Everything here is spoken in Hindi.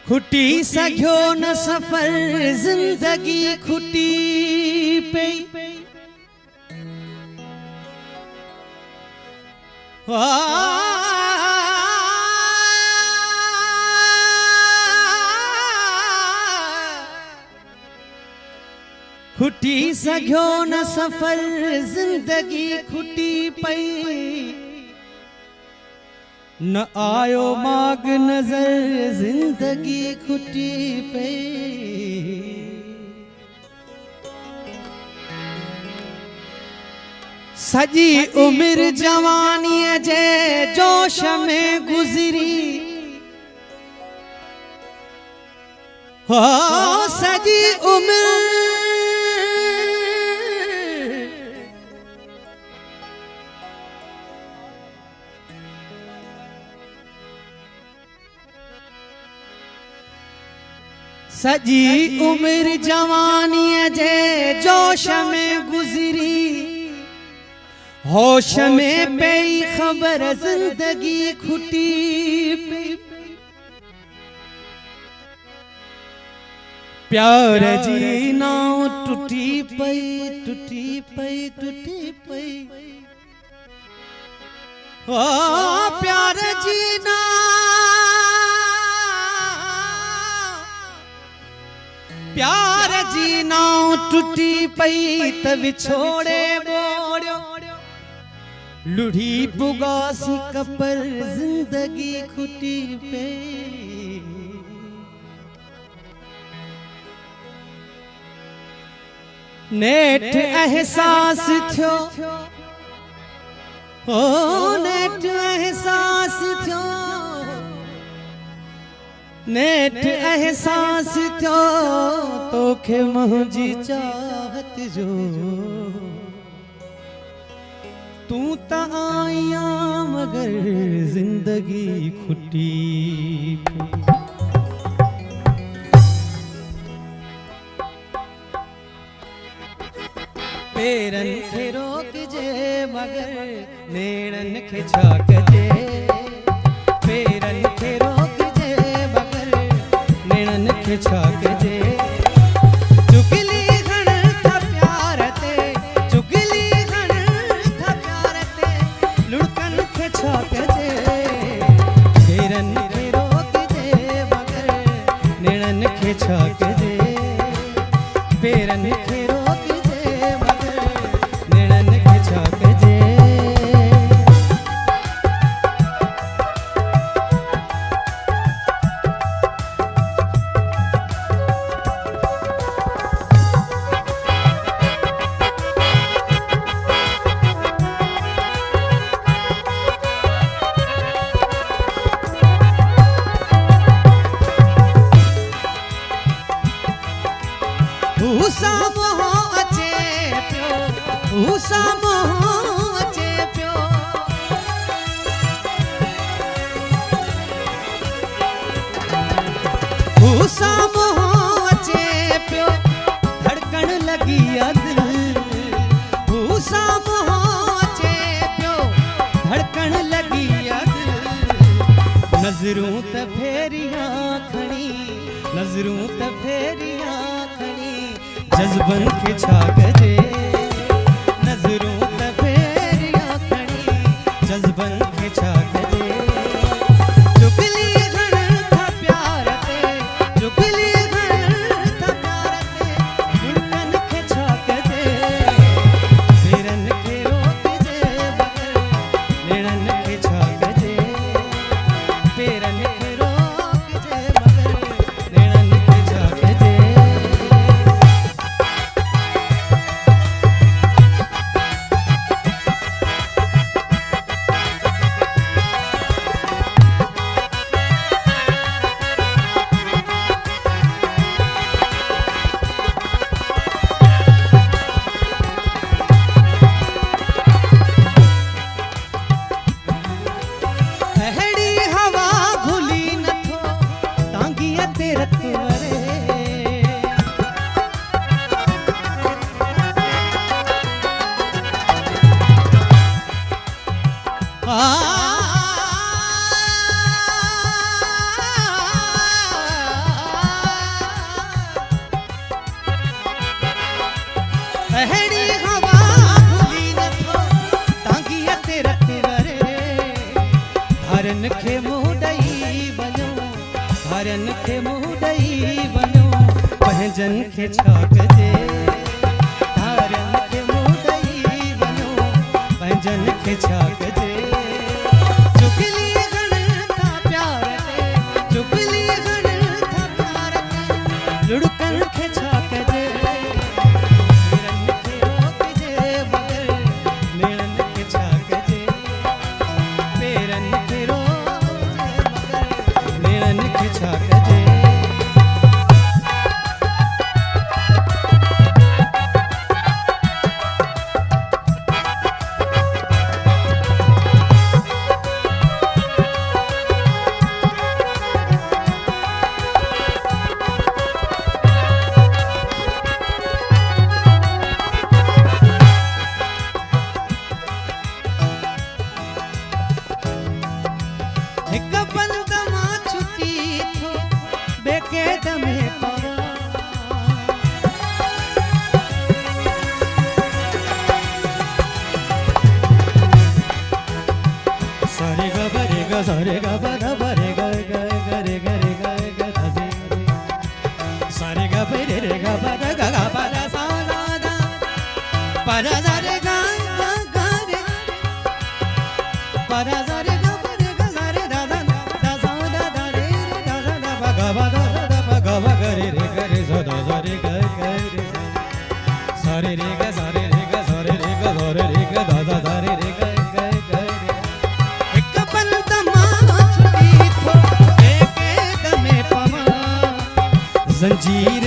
खुटी सघियो न सफर जिंदगी खुटी पे खुटी सघियो न सफर जिंदगी खुटी पई न आयो माग नजर जिंदगी खुटी पे सजी उम्र जवानी जे जोश में गुजरी हो सजी उम्र सजी उम्र जवानी जे जोश में गुजरी होश में पई खबर जिंदगी खुटी पे प्यार जी नाव टूटी पई टूटी पई टूटी पई ओ प्यार जी ना प्यार जी नाव टूटी पई त विछोड़े बोड़ो लुढ़ी बुगासी कपर जिंदगी खुटी पे नेठ एहसास थियो ओ नेठ एहसास थियो नेठ एहसास थियो तोखे मुंहिंजी चाहत जो तू त आया मगर जिंदगी खुटी पेरन खे रोक जे मगर नेड़न खे छा कजे पेरन खे रोक जे मगर नेड़न खे छा कजे चुगली घण था प्यार ते चुगली घण था प्यार ते लुड़कन खे छा कजे पेरन खे रोक जे मगर नेड़न खे छा कजे पेरन खे रोक जे मगर नेड़न खे छा कजे उसा मोह अचे पियो उसा मोह अचे पियो उसा मोह अचे पियो धड़कन लगी दिल उसा मोह अचे पियो धड़कन लगी दिल नजरूं त फेरियां खणी नजरूं त फेरियां जज्बन के छा कजे नजरूं त फेरियां खणी जज्बन के छा कजे चुगली घण था प्यार ते चुगली घण था प्यार ते लुड़कन के छा कजे पेरन के रोक जे मगर नेड़न के छा कजे अहड़ी हवा भूली नथो तांगी ते रख वरे धारन खे मुडई वनो धारन खे मुडई वनो पंहिंजन खे छा कजे धारन खे मुडई वनो पंहिंजन खे छा कजे चुगली घण था प्यार ते चुगली घण था प्यार ते लुड़कन खे छा कजे सारे गा बरे गा गा रे गा रे गा गा धा सारे गा बरे रे गा बरे गा गा बरे सा गा दा परा सा रे गा गा रे परा सा रे गा बरे गा सा रे दा दा दा सा दा दा रे दा दा दा गा गा दा गा गा रे रे गा रे सा दा सा रे गा गा रे सारे रे गा सारे रे गा सारे रे गा सारे रे गा दा दा दा रे रे गा जंजीर